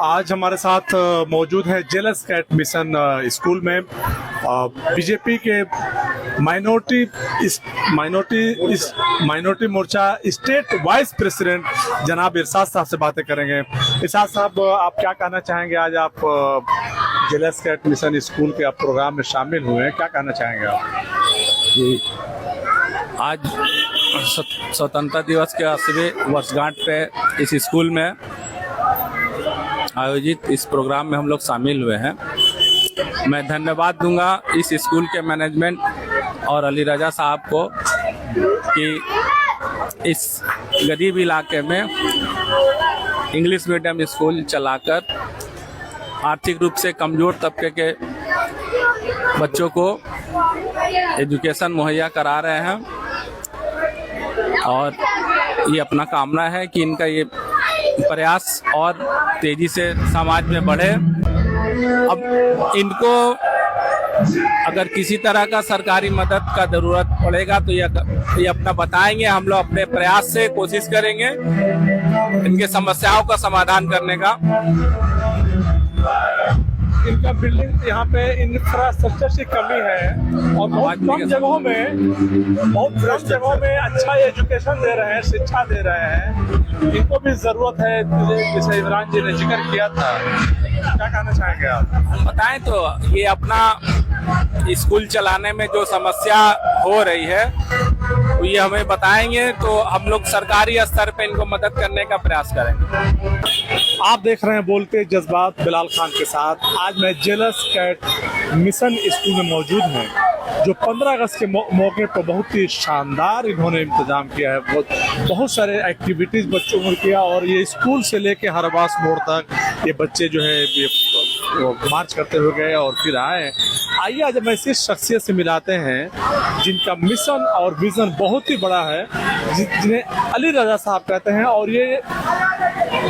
आज हमारे साथ मौजूद है जेलस कैट मिशन स्कूल में बीजेपी के माइनॉरिटी मोर्चा स्टेट वाइस प्रेसिडेंट जनाब इरशाद साहब से बातें करेंगे। इरशाद साहब, आप क्या कहना चाहेंगे? आज आप जेलस कैट मिशन स्कूल के आप प्रोग्राम में शामिल हुए हैं, क्या कहना चाहेंगे आप? आज स्वतंत्रता दिवस के 80वें वर्षगांठ पे इस स्कूल में आयोजित इस प्रोग्राम में हम लोग शामिल हुए हैं। मैं धन्यवाद दूंगा इस स्कूल के मैनेजमेंट और अली रजा साहब को कि इस गरीब इलाके में इंग्लिश मीडियम स्कूल चलाकर आर्थिक रूप से कमज़ोर तबके के बच्चों को एजुकेशन मुहैया करा रहे हैं और ये अपना कामना है कि इनका ये प्रयास और तेज़ी से समाज में बढ़े। अब इनको अगर किसी तरह का सरकारी मदद का ज़रूरत पड़ेगा तो ये अपना बताएंगे, हम लोग अपने प्रयास से कोशिश करेंगे इनके समस्याओं का समाधान करने का। इनका बिल्डिंग यहाँ पे इंफ्रास्ट्रक्चर की कमी है और बहुत कम जगहों में अच्छा एजुकेशन दे रहे हैं, शिक्षा दे रहे हैं। इनको भी जरूरत है, जैसे इमरान जी ने जिक्र किया था। क्या कहना चाहेंगे आप? बताएं तो ये अपना स्कूल चलाने में जो समस्या हो रही है तो ये हमें बताएंगे तो हम लोग सरकारी स्तर पे इनको मदद करने का प्रयास करेंगे। आप देख रहे हैं बोलते जज्बात बिलाल खान के साथ। आज मैं जेलस कैट मिशन स्कूल में मौजूद हूँ, जो 15 अगस्त के मौके पर बहुत ही शानदार इन्होंने इंतजाम किया है। बहुत सारे एक्टिविटीज़ बच्चों ने किया और ये स्कूल से लेके हरवास मोड़ तक ये बच्चे जो है ये मार्च करते हुए गए और फिर आए। आइए आज हम ऐसी शख्सियत से मिलाते हैं जिनका मिशन और विज़न बहुत ही बड़ा है, जिन्हें अली रजा साहब कहते हैं और ये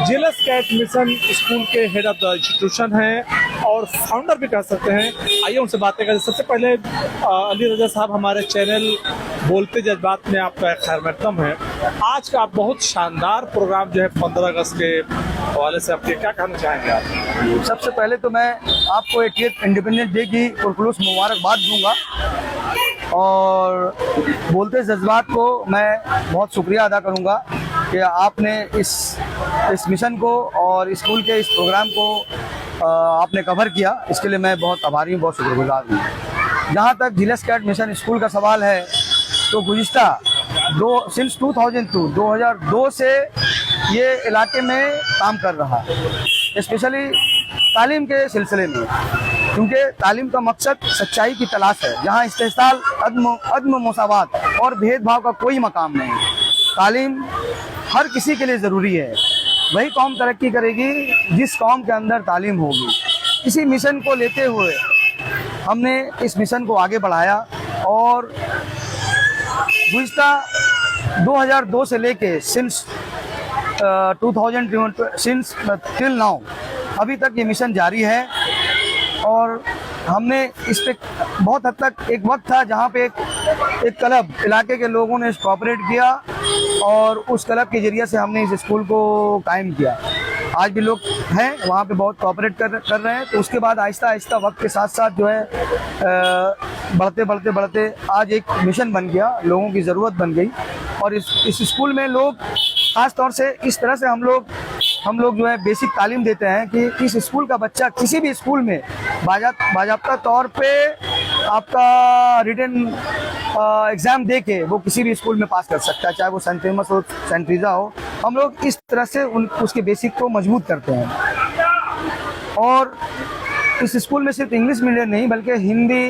जेलस कैट मिशन स्कूल के हेड ऑफ द इंस्टीट्यूशन हैं और फाउंडर भी कह सकते हैं। आइए उनसे बातें करें। सबसे पहले अली रजा साहब, हमारे चैनल बोलते जज्बात में आपका खैर मकदम है। आज का आप बहुत शानदार प्रोग्राम जो है 15 अगस्त के हवाले से आपके क्या कहना चाहेंगे आप? सबसे पहले तो मैं आपको 88 इंडिपेंडेंस डे की पुरखुलूस मुबारकबाद दूंगा और बोलते जज्बात को मैं बहुत शुक्रिया अदा करूंगा कि आपने इस मिशन को और स्कूल के इस प्रोग्राम को आपने कवर किया। इसके लिए मैं बहुत आभारी हूँ, बहुत शुक्रगुजार हूँ। जहाँ तक जेलस कैट मिशन स्कूल का सवाल है तो गुज़िश्ता 2002 से ये इलाके में काम कर रहा है, स्पेशली तालीम के सिलसिले में, क्योंकि तालीम का मकसद सच्चाई की तलाश है, जहाँ इस्तेहसाल, अदम मुसावात और भेदभाव का कोई मकाम नहीं। तालीम हर किसी के लिए ज़रूरी है। वही कौम तरक्की करेगी जिस कौम के अंदर तालीम होगी। इसी मिशन को लेते हुए हमने इस मिशन को आगे बढ़ाया और गुज़िश्ता 2002 से लेके सिंस 2000 टिल नाउ अभी तक ये मिशन जारी है। और हमने इस पे बहुत हद तक, एक वक्त था जहाँ पे एक क्लब इलाके के लोगों ने कोऑपरेट किया और उस क्लब के जरिए से हमने इस स्कूल को कायम किया। आज भी लोग हैं वहाँ पे बहुत कोऑपरेट कर रहे हैं। तो उसके बाद आहिस्ता आहिस्ता वक्त के साथ साथ जो है बढ़ते आज एक मिशन बन गया, लोगों की ज़रूरत बन गई। और इस स्कूल में लोग ख़ास तौर से इस तरह से हम लोग जो है बेसिक तालीम देते हैं कि इस स्कूल का बच्चा किसी भी स्कूल में बाज़ाब्ता तौर पे आपका रिटन एग्ज़ाम दे के वो किसी भी स्कूल में पास कर सकता है, चाहे वो सेंट थॉमस हो, सेंट टीरेज़ा हो। हम लोग इस तरह से उसके बेसिक को मजबूत करते हैं। और इस स्कूल में सिर्फ इंग्लिश मीडियम नहीं बल्कि हिंदी,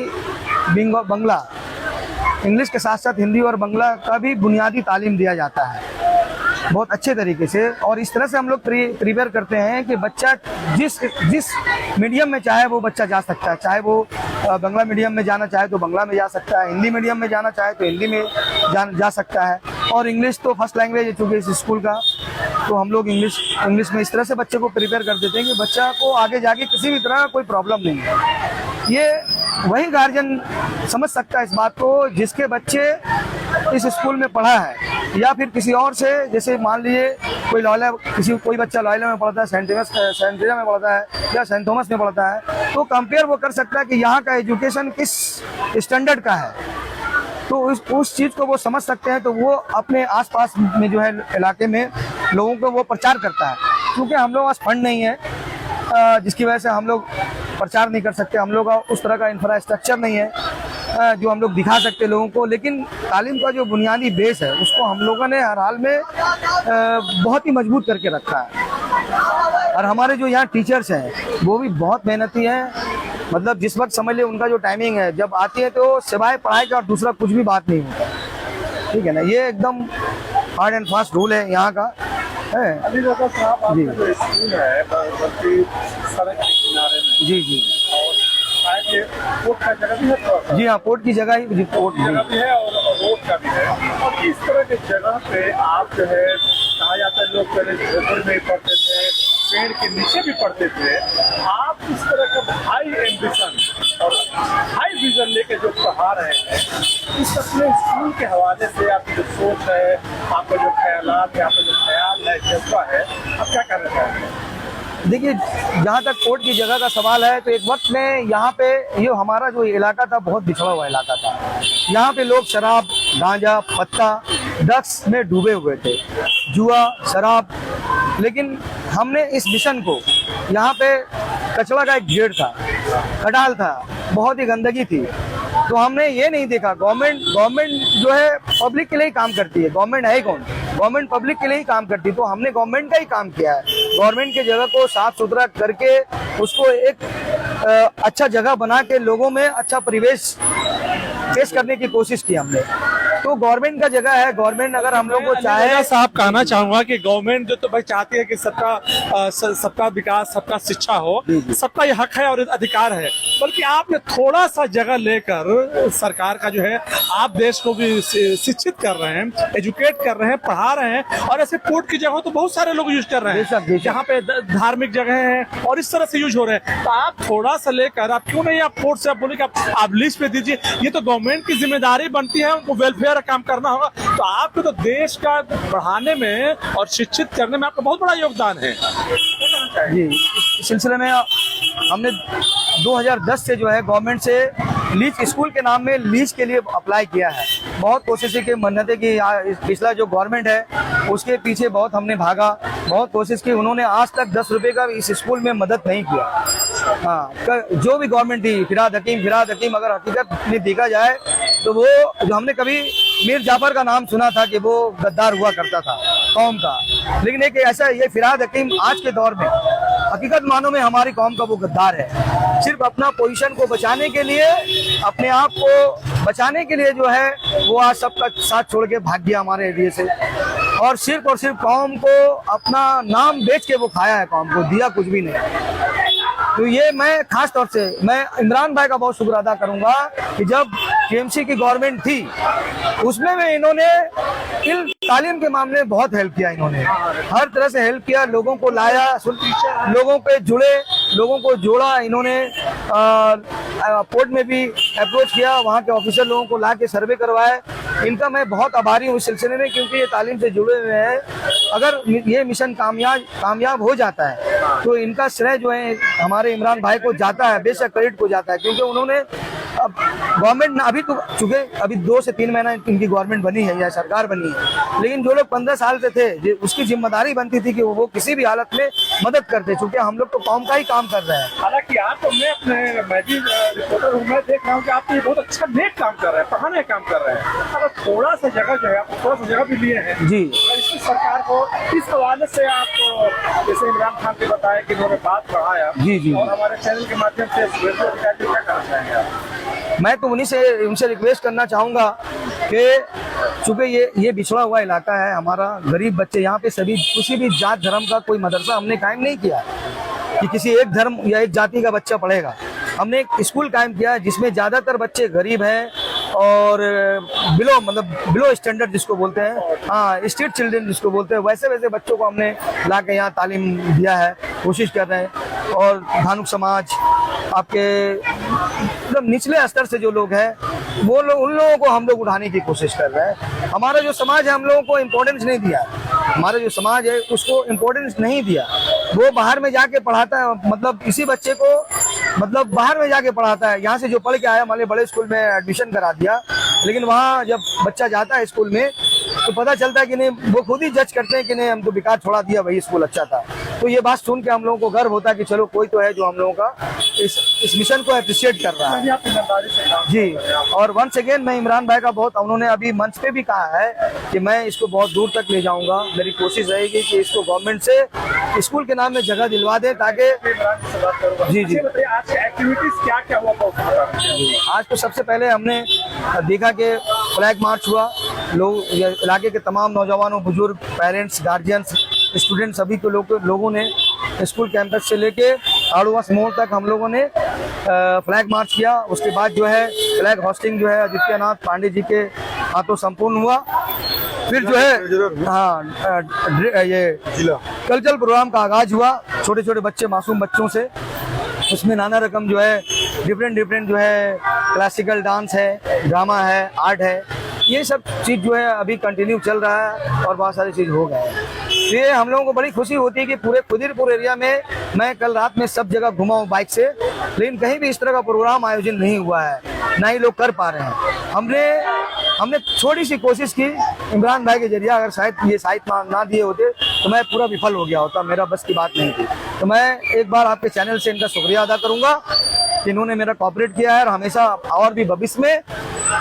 बंगला, इंग्लिश के साथ साथ हिंदी और बंगला का भी बुनियादी तालीम दिया जाता है बहुत अच्छे तरीके से। और इस तरह से हम लोग प्रिपेयर करते हैं कि बच्चा जिस मीडियम में चाहे वो बच्चा जा सकता है, चाहे वो बंगला मीडियम में जाना चाहे तो बंगला में जा सकता है, हिंदी मीडियम में जाना चाहे तो हिंदी में जा सकता है। और इंग्लिश तो फर्स्ट लैंग्वेज है चूँकि इस स्कूल का, तो हम लोग इंग्लिश में इस तरह से बच्चे को प्रिपेयर कर देते हैं कि बच्चा को आगे जाके किसी भी तरह का कोई प्रॉब्लम नहीं है। ये वही गार्जियन समझ सकता है इस बात को जिसके बच्चे इस स्कूल में पढ़ा है या फिर किसी और से, जैसे मान लीजिए कोई बच्चा लॉयला में पढ़ता है, सेंट टेरेसा में पढ़ता है या सेंट थॉमस में पढ़ता है, तो कंपेयर वो कर सकता है कि यहाँ का एजुकेशन किस स्टैंडर्ड का है, तो उस चीज़ को वो समझ सकते हैं। तो वो अपने आसपास में जो है इलाके में लोगों को वो प्रचार करता है। क्योंकि हम लोग पास फंड नहीं है, जिसकी वजह से हम लोग प्रचार नहीं कर सकते, हम लोग का उस तरह का इंफ्रास्ट्रक्चर नहीं है जो हम लोग दिखा सकते लोगों को। लेकिन तालीम का जो बुनियादी बेस है उसको हम लोगों ने हर हाल में बहुत ही मजबूत करके रखा है। और हमारे जो यहाँ टीचर्स हैं वो भी बहुत मेहनती हैं। मतलब जिस वक्त समझ लिए उनका जो टाइमिंग है, जब आती है तो सिवाय पढ़ाई का और दूसरा कुछ भी बात नहीं होता, ठीक है ना। ये एकदम हार्ड एंड फास्ट रूल है यहाँ का है। अली रजा साहब, आपका जो स्कूल है बल्कि सड़क के किनारे में, जी जी, और शायद ये पोर्ट का जगह भी है थोड़ा सा। जी हाँ, पोर्ट की जगह ही, पोर्ट की जगह भी है और रोड का भी है। और इस तरह की जगह पे आप जो है, कहा जाता है लोग पहले झोपड़ में पढ़ते थे, पेड़ के नीचे भी पढ़ते थे, आप इस तरह का हाई एम्बिशन और हाई विजन लेके जो पढ़ा रहे हैं, इस अपने स्कूल के हवाले से आपकी जो सोच है, आपका जो ख्यालात है, आपका जो ख्याल है, जज्बा है, आप क्या करना चाहते हैं? देखिए, जहाँ तक कोर्ट की जगह का सवाल है, तो एक वक्त में यहाँ पे ये हमारा जो इलाका था बहुत बिछड़ा हुआ इलाका था। यहाँ पे लोग शराब, गांजा, पत्ता, ड्रग्स में डूबे हुए थे, जुआ, शराब। लेकिन हमने इस मिशन को, यहाँ पे कचरा का एक ढेर था, खटाल था, बहुत ही गंदगी थी, तो हमने ये नहीं देखा। गवर्नमेंट जो है पब्लिक के लिए ही काम करती है। गवर्नमेंट है कौन? गवर्नमेंट पब्लिक के लिए ही काम करती है। तो हमने गवर्नमेंट का ही काम किया है। गवर्नमेंट के जगह को साफ सुथरा करके उसको एक अच्छा जगह बना के लोगों में अच्छा परिवेश पेश करने की कोशिश की हमने। तो गवर्नमेंट का जगह है, गवर्नमेंट अगर हम लोग को चाहे। साहब, कहना चाहूंगा कि गवर्नमेंट जो तो भाई चाहती है कि सबका विकास, सबका शिक्षा हो, सबका ये हक है और अधिकार है, बल्कि आपने थोड़ा सा जगह लेकर सरकार का जो है, आप देश को भी शिक्षित कर रहे हैं, एजुकेट कर रहे हैं, पढ़ा रहे हैं। और ऐसे कोर्ट की जगह तो बहुत सारे लोग यूज कर रहे हैं, जहाँ पे धार्मिक जगह है और इस तरह से यूज हो रहे हैं। तो आप थोड़ा सा लेकर, आप क्यों नहीं आप कोर्ट से आप बोले कि आप लिस्ट पे दीजिए। ये तो गवर्नमेंट की जिम्मेदारी बनती है, उनको वेलफेयर काम करना होगा। तो आपको तो देश का बढ़ाने में और शिक्षित करने में आपका बहुत बड़ा योगदान है। जी, इस सिलसिले में हमने 2010 से जो है गवर्नमेंट से लीज, स्कूल के नाम में लीज के लिए अप्लाई किया है। बहुत कोशिशें की, मन्नतें की। पिछला जो गवर्नमेंट है उसके पीछे बहुत हमने भागा, बहुत कोशिश की। उन्होंने आज तक 10 रुपए का इस स्कूल में मदद नहीं किया। हाँ, जो भी गवर्नमेंट थी, फिराद हकीम, अगर हकीकत में देखा जाए तो वो जो हमने कभी मीर जाफर का नाम सुना था कि वो गद्दार हुआ करता था कौम का, लेकिन एक ऐसा ये फिराद हकीम आज के दौर में हकीकत मानों में हमारी कौम का वो गद्दार है। सिर्फ अपना पोजीशन को बचाने के लिए, अपने आप को बचाने के लिए जो है वो आज सबका साथ छोड़ के भाग गया हमारे एरिया से, और सिर्फ कौम को अपना नाम बेच के वो खाया है, कौम को दिया कुछ भी नहीं। तो ये मैं खास तौर से मैं इमरान भाई का बहुत शुक्र अदा करूंगा कि जब टीएमसी की गवर्नमेंट थी उसमें भी इन्होंने तालीम के मामले में बहुत हेल्प किया। इन्होंने हर तरह से हेल्प किया, लोगों को लाया, लोगों पे जुड़े, लोगों को जोड़ा। इन्होंने पोर्ट में भी अप्रोच किया, वहाँ के ऑफिसर लोगों को ला के सर्वे करवाए। इनका मैं बहुत आभारी हूँ इस सिलसिले में, क्योंकि ये तालीम से जुड़े हुए हैं। अगर ये मिशन कामयाब हो जाता है तो इनका श्रेय जो है हमारे इमरान भाई को जाता है, बेशक क्रेडिट को जाता है, क्योंकि उन्होंने अब गवर्नमेंट अभी तो चूंकि अभी 2 से 3 महीना इनकी गवर्नमेंट बनी है या सरकार बनी है, लेकिन जो लोग 15 साल से थे उसकी जिम्मेदारी बनती थी कि वो किसी भी हालत में मदद करते, चूंकि हम लोग तो कौम का ही काम कर रहे हैं। हालांकि आप तो मैं भी रिपोर्टर हूँ, मैं देख रहा हूँ कि आप ये बहुत अच्छा नेक काम कर रहे हैं, पढ़ाने का काम कर रहे हैं। अगर थोड़ा सा जगह जो है, आप थोड़ा सा जगह भी लिए हैं जी, इसकी सरकार को इस हवाले से आप जैसे इमरान खान ने बताया कि उन्होंने बात बढ़ाया जी, और हमारे चैनल के माध्यम से क्या करना चाहेंगे आप? मैं तो उनसे रिक्वेस्ट करना चाहूँगा कि चूँकि ये बिछड़ा हुआ इलाका है हमारा, गरीब बच्चे यहाँ पे सभी, किसी भी जात धर्म का कोई मदरसा हमने कायम नहीं किया कि किसी एक धर्म या एक जाति का बच्चा पढ़ेगा। हमने एक स्कूल कायम किया है जिसमें ज़्यादातर बच्चे गरीब हैं और बिलो स्टैंडर्ड जिसको बोलते हैं, हाँ, स्ट्रीट चिल्ड्रन जिसको बोलते हैं, वैसे बच्चों को हमने ला के यहाँ तालीम दिया है, कोशिश कर रहे हैं। और धानुक समाज, आपके मतलब निचले स्तर से जो लोग हैं वो लोग, उन लोगों को हम लोग उठाने की कोशिश कर रहे हैं। हमारा जो समाज है हम लोगों को इम्पोर्टेंस नहीं दिया, हमारा जो समाज है उसको इम्पोर्टेंस नहीं दिया। वो बाहर में जाके पढ़ाता है, मतलब इसी बच्चे को मतलब बाहर में जाके पढ़ाता है। यहाँ से जो पढ़ के आया मान ली बड़े स्कूल में एडमिशन करा दिया, लेकिन वहाँ जब बच्चा जाता है स्कूल में तो पता चलता है कि नहीं, वो खुद ही जज करते हैं कि नहीं हम तो बेकार छोड़ा दिया, वही स्कूल अच्छा था। तो ये बात सुन के हम लोगों को गर्व होता है कि चलो कोई तो है जो हम लोगों का इस मिशन को अप्रिशिएट कर रहा है जी। और वंस अगेन मैं इमरान भाई का बहुत, उन्होंने अभी मंच पे भी कहा है कि मैं इसको बहुत दूर तक ले जाऊंगा। मेरी कोशिश रहेगी कि इसको गवर्नमेंट से स्कूल के नाम में जगह दिलवा दें ताकि जी जी। आज एक्टिविटीज क्या क्या हुआ? आज तो सबसे पहले हमने देखा कि फ्लैग मार्च हुआ, लोग इलाके के तमाम नौजवानों, बुजुर्ग, पेरेंट्स, गार्जियंस, स्टूडेंट सभी को लोगों ने स्कूल कैंपस से लेके आड़ूवास मोड़ तक हम लोगों ने फ्लैग मार्च किया। उसके बाद जो है फ्लैग होस्टिंग जो है आदित्यनाथ पांडे जी के हाथों संपूर्ण हुआ। फिर जो है हाँ ये कल्चरल प्रोग्राम का आगाज हुआ छोटे छोटे बच्चे, मासूम बच्चों से। उसमें नाना रकम जो है डिफरेंट जो है क्लासिकल डांस है, ड्रामा है, आर्ट है, ये सब चीज़ जो है अभी कंटिन्यू चल रहा है और बहुत सारी चीज़ हो गए हैं। ये हम लोगों को बड़ी खुशी होती है कि पूरे खुदिरपुर एरिया में मैं कल रात में सब जगह घुमा हूँ बाइक से, लेकिन कहीं भी इस तरह का प्रोग्राम आयोजन नहीं हुआ है, ना ही लोग कर पा रहे हैं। हमने थोड़ी सी कोशिश की इमरान भाई के जरिए, अगर शायद ये साहित्य ना दिए होते तो मैं पूरा विफल हो गया होता, मेरा बस की बात नहीं थी। तो मैं एक बार आपके चैनल से इनका शुक्रिया अदा करूंगा कि इन्होंने मेरा कोऑपरेट किया है और हमेशा और भी भविष्य में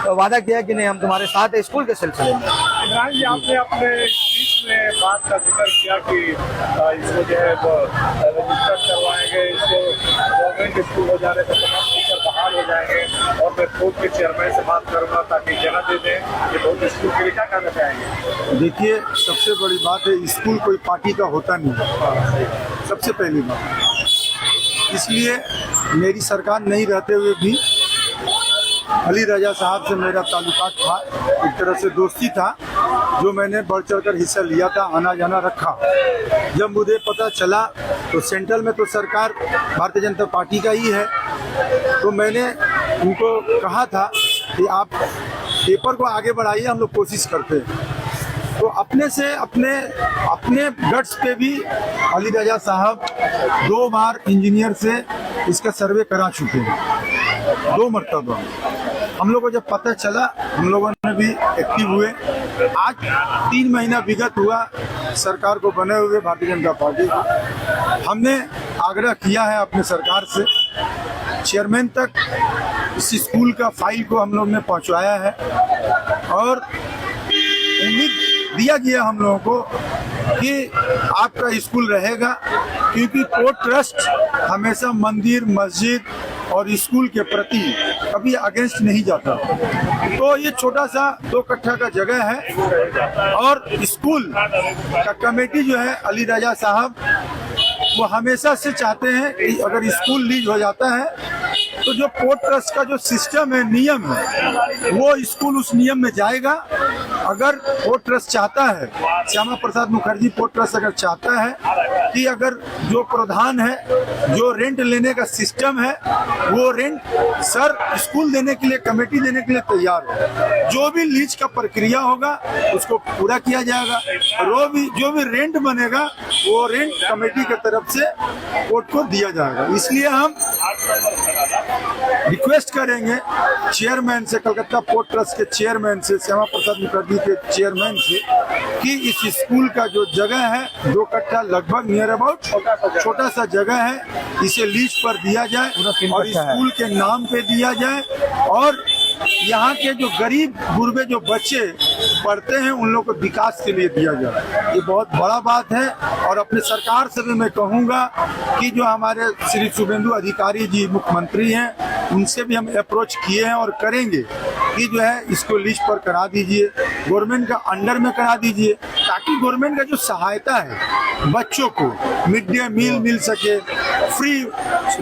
वादा किया है कि नहीं हम तुम्हारे साथ है स्कूल के सिलसिले में। इमरान जी, आपने अपने स्पीच में बात का जिक्र किया कि इसको जो है रजिस्टर करवाएंगे, इसको गवर्नमेंट स्कूल हो जाने पर तमाम टीचर बहाल हो जाएंगे और मैं कोर्ट के चेयरमैन से बात करूंगा ताकि जगह दे दें कि बहुत स्कूल के लिए क्या करना चाहेंगे। देखिए, सबसे बड़ी बात है स्कूल कोई पार्टी का होता नहीं है, सबसे पहली बात। इसलिए मेरी सरकार नहीं रहते हुए भी अली रजा साहब से मेरा ताल्लुकात था, एक तरह से दोस्ती था, जो मैंने बढ़ चढ़कर हिस्सा लिया था, आना जाना रखा। जब मुझे पता चला तो सेंट्रल में तो सरकार भारतीय जनता पार्टी का ही है, तो मैंने उनको कहा था कि आप पेपर को आगे बढ़ाइए, हम लोग कोशिश करते हैं। तो अपने से अपने गट्स पे भी अली रजा साहब 2 बार इंजीनियर से इसका सर्वे करा चुके हैं, 2 मरतबा। हम लोगों को जब पता चला हम लोगों ने भी एक्टिव हुए। आज 3 महीना विगत हुआ सरकार को बने हुए भारतीय जनता पार्टी को। हमने आग्रह किया है अपने सरकार से, चेयरमैन तक इस स्कूल का फाइल को हम लोग ने पहुंचाया है और उम्मीद दिया गया हम लोगों को कि आपका स्कूल रहेगा, क्योंकि कोर्ट ट्रस्ट हमेशा मंदिर, मस्जिद और स्कूल के प्रति कभी अगेंस्ट नहीं जाता। तो ये छोटा सा 2 कट्ठा का जगह है और स्कूल का कमेटी जो है अली रजा साहब वो हमेशा से चाहते हैं कि अगर स्कूल लीज हो जाता है तो जो पोर्ट ट्रस्ट का जो सिस्टम है, नियम है, वो स्कूल उस नियम में जाएगा। अगर पोर्ट ट्रस्ट चाहता है, श्यामा प्रसाद मुखर्जी पोर्ट ट्रस्ट अगर चाहता है कि अगर जो प्रधान है, जो रेंट लेने का सिस्टम है, वो रेंट सर स्कूल देने के लिए, कमेटी देने के लिए तैयार हो। जो भी लीज का प्रक्रिया होगा उसको पूरा किया जाएगा और जो भी रेंट बनेगा वो रेंट कमेटी की तरफ से कोर्ट को दिया जाएगा। इसलिए हम रिक्वेस्ट करेंगे चेयरमैन से, कलकत्ता पोर्ट ट्रस्ट के चेयरमैन से, श्यामा प्रसाद मुखर्जी के चेयरमैन से, कि इस स्कूल का जो जगह है 2 कट्ठा लगभग नियर अबाउट छोटा सा जगह है, इसे लीज पर दिया जाए और स्कूल के नाम पे दिया जाए और यहाँ के जो गरीब गुरबे जो बच्चे पढ़ते हैं उन लोगों को विकास के लिए दिया जाए। ये बहुत बड़ा बात है और अपने सरकार से भी मैं कहूँगा कि जो हमारे श्री शुभेंदु अधिकारी जी मुख्यमंत्री हैं, उनसे भी हम अप्रोच किए हैं और करेंगे कि जो है इसको लिस्ट पर करा दीजिए, गवर्नमेंट का अंडर में करा दीजिए, ताकि गवर्नमेंट का जो सहायता है बच्चों को मिड डे मील मिल सके, फ्री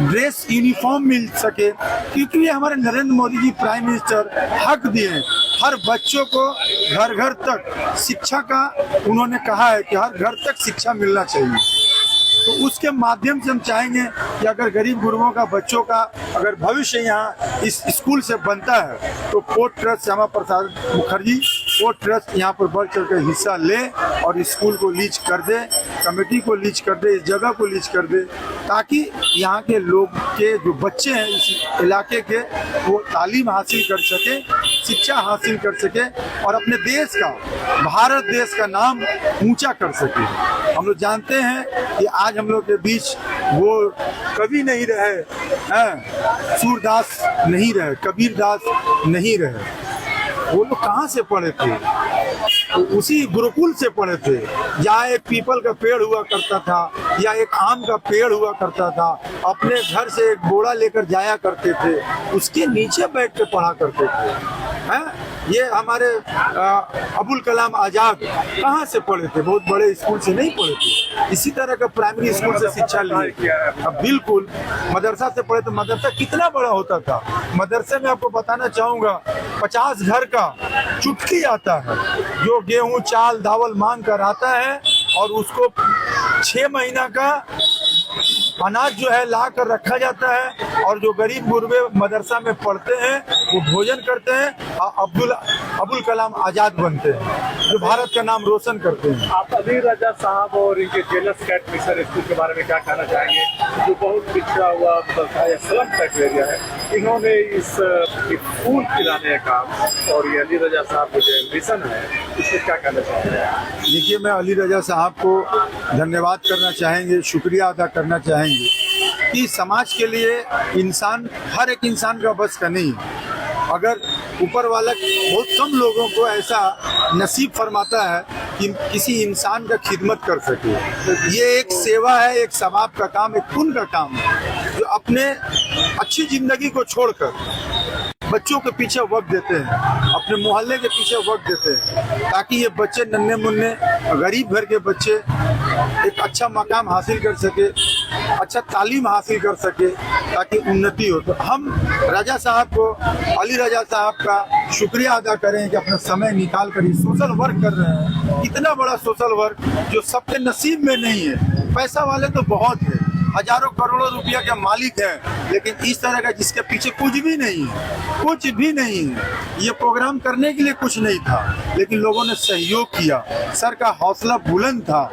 ड्रेस यूनिफॉर्म मिल सके, क्योंकि ये हमारे नरेंद्र मोदी जी प्राइम मिनिस्टर हक दिए हैं हर बच्चों को घर घर तक शिक्षा का। उन्होंने कहा है कि हर घर तक शिक्षा मिलना चाहिए। तो उसके माध्यम से हम चाहेंगे कि अगर गरीब गुरुओं का बच्चों का अगर भविष्य यहाँ इस स्कूल से बनता है तो port trust Shyama Prasad Mukherjee port trust यहाँ पर बढ़ चढ़ कर हिस्सा ले और इस स्कूल को लीज कर दे, कमेटी को लीज कर दे, इस जगह को लीज कर दे, ताकि यहाँ के लोग के जो बच्चे हैं इस इलाके के वो तालीम हासिल कर सके, शिक्षा हासिल कर सके और अपने देश का, भारत देश का नाम ऊंचा कर सके। हम लोग जानते हैं कि आज हम लोग के बीच वो कवि नहीं रहे हैं, सूरदास नहीं रहे, कबीरदास नहीं रहे। वो लोग कहाँ से पढ़े थे? तो उसी गुरुकुल से पढ़े थे। या एक पीपल का पेड़ हुआ करता था या एक आम का पेड़ हुआ करता था, अपने घर से एक बोरा लेकर जाया करते थे, उसके नीचे बैठ के पढ़ा करते थे। हैं? ये हमारे अबुल कलाम आजाद कहाँ से पढ़े थे? बहुत बड़े स्कूल से नहीं पढ़े थे, इसी तरह का प्राइमरी स्कूल से शिक्षा लिए। अब बिल्कुल मदरसा से पढ़े तो मदरसा कितना बड़ा होता था। मदरसे में आपको बताना चाहूँगा 50 घर का चुटकी आता है जो गेहूं चाल दावल मांग कर आता है और उसको 6 महीना का अनाज जो है ला कर रखा जाता है और जो गरीब गुरबे मदरसा में पढ़ते हैं वो भोजन करते हैं और अबुल कलाम आजाद बनते हैं, जो भारत का नाम रोशन करते हैं। आप अली रजा साहब और इनके जेलस कैट मिशन स्कूल के बारे में क्या कहना चाहेंगे, जो बहुत पिछड़ा हुआ स्लम टाइप एरिया है, इन्होंने इस स्कूल खिलाने का काम और ये अली रजा साहब के जो मिशन है इसमें क्या कहना चाहेंगे? देखिए, मैं अली रजा साहब को धन्यवाद करना चाहेंगे, शुक्रिया अदा करना चाहेंगे कि समाज के लिए इंसान, हर एक इंसान का बस का नहीं है। अगर ऊपर वाला बहुत कम लोगों को ऐसा नसीब फरमाता है कि किसी इंसान का खिदमत कर सके। ये एक सेवा है, एक सवाब का काम, एक पुण्य का काम है, जो अपने अच्छी जिंदगी को छोड़कर बच्चों के पीछे वक्त देते हैं, अपने मोहल्ले के पीछे वक्त देते हैं, ताकि ये बच्चे नन्हे मुन्ने गरीब घर के बच्चे एक अच्छा मकाम हासिल कर सके, अच्छा तालीम हासिल कर सके, ताकि उन्नति हो। तो हम रजा साहब को, अली रजा साहब का शुक्रिया अदा करें कि अपना समय निकाल कर ये सोशल वर्क कर रहे हैं। इतना बड़ा सोशल वर्क जो सबके नसीब में नहीं है। पैसा वाले तो बहुत है, हजारों करोड़ों रुपया के मालिक हैं, लेकिन इस तरह का जिसके पीछे कुछ भी नहीं है, कुछ भी नहीं है, ये प्रोग्राम करने के लिए कुछ नहीं था, लेकिन लोगों ने सहयोग किया, सर का हौसला बुलंद था,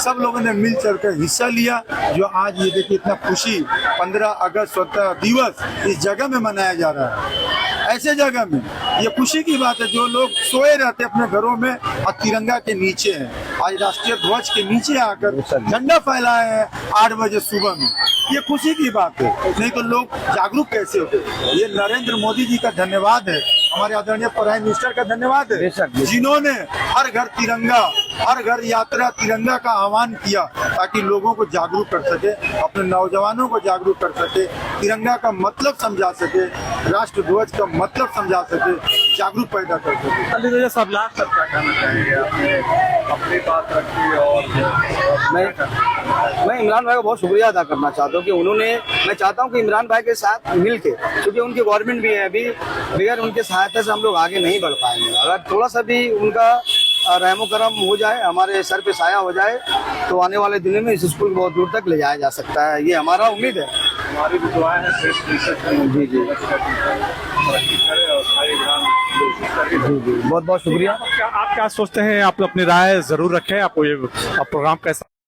सब लोगों ने मिल चल कर हिस्सा लिया, जो आज ये देखिए इतना खुशी 15 अगस्त स्वतंत्रता दिवस इस जगह में मनाया जा रहा है। ऐसे जगह में ये खुशी की बात है, जो लोग सोए रहते अपने घरों में और तिरंगा के नीचे हैं, आज राष्ट्रीय ध्वज के नीचे आकर झंडा फहराए हैं 8 बजे सुबह में। ये खुशी की बात है, नहीं तो लोग जागरूक कैसे होते। ये नरेंद्र मोदी जी का धन्यवाद है, हमारे आदरणीय प्राइम मिनिस्टर का धन्यवाद है, जिन्होंने हर घर तिरंगा, हर घर यात्रा तिरंगा का आह्वान किया, ताकि लोगों को जागरूक कर सके, अपने नौजवानों को जागरूक कर सके, तिरंगा का मतलब समझा सके, राष्ट्र ध्वज का मतलब समझा सके, जागरूक पैदा कर सके। अली रजा साहब लास्ट तक क्या कहना चाहेंगे? आपने अपनी बात रखी और मैं इमरान भाई का बहुत शुक्रिया अदा करना चाहता हूँ कि उन्होंने, मैं चाहता हूँ कि इमरान भाई के साथ मिलके, क्योंकि उनकी गवर्नमेंट भी है, अभी बगैर उनके सहायता से हम लोग आगे नहीं बढ़ पाएंगे। अगर थोड़ा सा भी उनका रहमो करम हो जाए, हमारे सर पे साया हो जाए, तो आने वाले दिनों में इस स्कूल को बहुत दूर तक ले जाया जा सकता है। ये हमारा उम्मीद है। हमारी भी दुआएं हैं जी जी बहुत बहुत शुक्रिया। आप क्या सोचते हैं? आप अपनी राय जरूर रखें। आपको ये प्रोग्राम कैसा